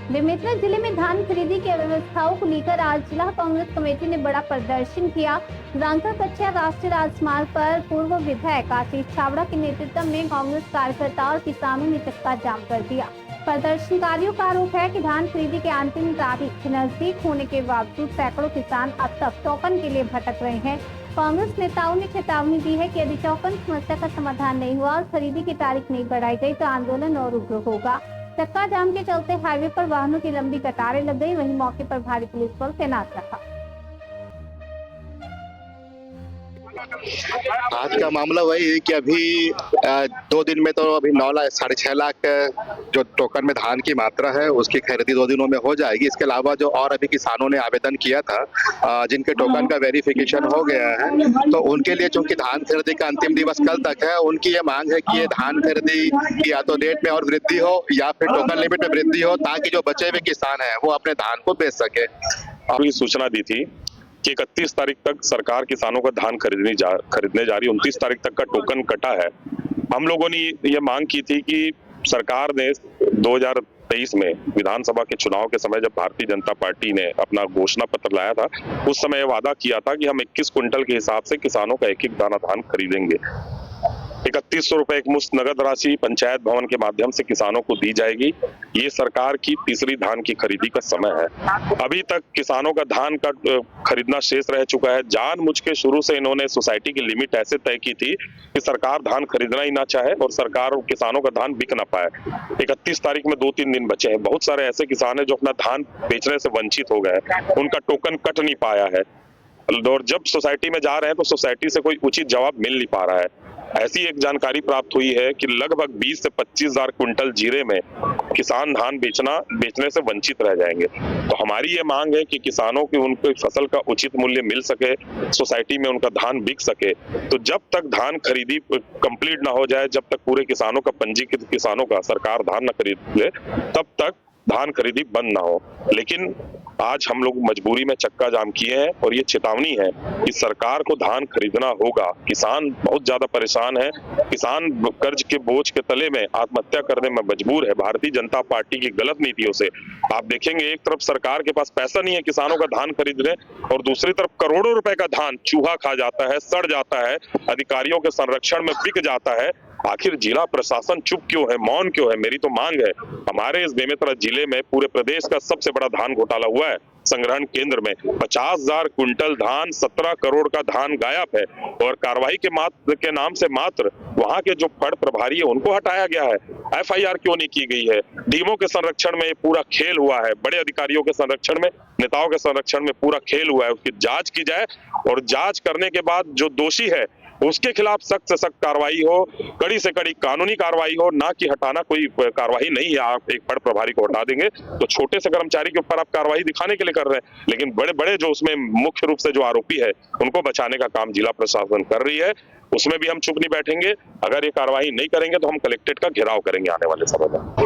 बेमेतरा जिले में धान खरीदी की व्यवस्थाओं को लेकर आज जिला कांग्रेस कमेटी ने बड़ा प्रदर्शन किया। रांका कच्चा राष्ट्रीय राजमार्ग पर पूर्व विधायक आशीष छाबड़ा के नेतृत्व में कांग्रेस कार्यकर्ताओं और किसानों ने चक्का जाम कर दिया। प्रदर्शनकारियों का आरोप है कि धान खरीदी के अंतिम तारीख नजदीक होने के बावजूद सैकड़ों किसान अब तक टोकन के लिए भटक रहे हैं। कांग्रेस नेताओं ने चेतावनी दी है कि यदि टोकन समस्या का समाधान नहीं हुआ और खरीदी की तारीख नहीं बढ़ाई गई तो आंदोलन और उग्र होगा। चक्का जाम के चलते हाईवे पर वाहनों की लंबी कतारें लग गई। वहीं मौके पर भारी पुलिस बल तैनात रहा। आज का मामला वही है कि अभी 2 दिन में तो अभी 9 लाख 6.5 लाख जो टोकन में धान की मात्रा है उसकी खरीदी 2 दिनों में हो जाएगी। इसके अलावा जो और अभी किसानों ने आवेदन किया था जिनके टोकन का वेरिफिकेशन हो गया है, तो उनके लिए चूंकि धान खरीदी का अंतिम दिवस कल तक है, उनकी ये मांग है कि ये धान खरीदी की या तो रेट में और वृद्धि हो या फिर टोकन लिमिट में वृद्धि हो, ताकि जो बचे हुए किसान हैं वो अपने धान को बेच सके। अभी सूचना दी थी कि 31 तारीख तक सरकार किसानों का धान खरीदने जा रही। 29 तारीख तक का टोकन कटा है। हम लोगों ने ये मांग की थी कि सरकार ने 2023 में विधानसभा के चुनाव के समय जब भारतीय जनता पार्टी ने अपना घोषणा पत्र लाया था, उस समय वादा किया था कि हम 21 क्विंटल के हिसाब से किसानों का एक दाना धान खरीदेंगे। 3100 रुपए एक मुश्त नगद राशि पंचायत भवन के माध्यम से किसानों को दी जाएगी। ये सरकार की तीसरी धान की खरीदी का समय है। अभी तक किसानों का धान का खरीदना शेष रह चुका है। जानबूझ के शुरू से इन्होंने सोसाइटी की लिमिट ऐसे तय की थी कि सरकार धान खरीदना ही ना चाहे और सरकार और किसानों का धान बिक ना पाए। 31 तारीख में 2-3 दिन बचे हैं। बहुत सारे ऐसे किसान हैं जो अपना धान बेचने से वंचित हो गए, उनका टोकन कट नहीं पाया है और जब सोसाइटी में जा रहे हैं तो सोसाइटी से कोई उचित जवाब मिल नहीं पा रहा है। ऐसी एक जानकारी प्राप्त हुई है कि लगभग 20 से 25 हजार क्विंटल जीरे में किसान धान बेचने से वंचित रह जाएंगे। तो हमारी ये मांग है कि किसानों की उनको फसल का उचित मूल्य मिल सके, सोसाइटी में उनका धान बिक सके। तो जब तक धान खरीदी कंप्लीट ना हो जाए, जब तक पूरे किसानों का पंजीकृत किसानों का सरकार धान न खरीद ले, तब तक धान खरीदी बंद ना हो। लेकिन आज हम लोग मजबूरी में चक्का जाम किए हैं और ये चेतावनी है कि सरकार को धान खरीदना होगा। किसान बहुत ज्यादा परेशान है। किसान कर्ज के बोझ के तले में आत्महत्या करने में मजबूर है भारतीय जनता पार्टी की गलत नीतियों से। आप देखेंगे एक तरफ सरकार के पास पैसा नहीं है किसानों का धान खरीदने, और दूसरी तरफ करोड़ों रुपए का धान चूहा खा जाता है, सड़ जाता है, अधिकारियों के संरक्षण में बिक जाता है। आखिर जिला प्रशासन चुप क्यों है, मौन क्यों है? मेरी तो मांग है, हमारे इस बेमेतरा जिले में पूरे प्रदेश का सबसे बड़ा धान घोटाला हुआ है। संग्रहण केंद्र में 50,000 क्विंटल धान, 17 करोड़ का धान गायब है और कार्रवाई के नाम से मात्र वहां के जो फड़ प्रभारी है उनको हटाया गया है। FIR क्यों नहीं की गई है? डीमो के संरक्षण में पूरा खेल हुआ है, बड़े अधिकारियों के संरक्षण में, नेताओं के संरक्षण में पूरा खेल हुआ है। उसकी जांच की जाए और जांच करने के बाद जो दोषी है उसके खिलाफ सख्त से सख्त कार्रवाई हो, कड़ी से कड़ी कानूनी कार्रवाई हो, ना कि हटाना कोई कार्रवाई नहीं है। आप एक बड़ प्रभारी को हटा देंगे तो छोटे से कर्मचारी के ऊपर आप कार्रवाई दिखाने के लिए कर रहे हैं, लेकिन बड़े बड़े जो उसमें मुख्य रूप से जो आरोपी है उनको बचाने का काम जिला प्रशासन कर रही है। उसमें भी हम चुप नहीं बैठेंगे। अगर ये कार्रवाई नहीं करेंगे तो हम कलेक्ट्रेट का घेराव करेंगे आने वाले समय में।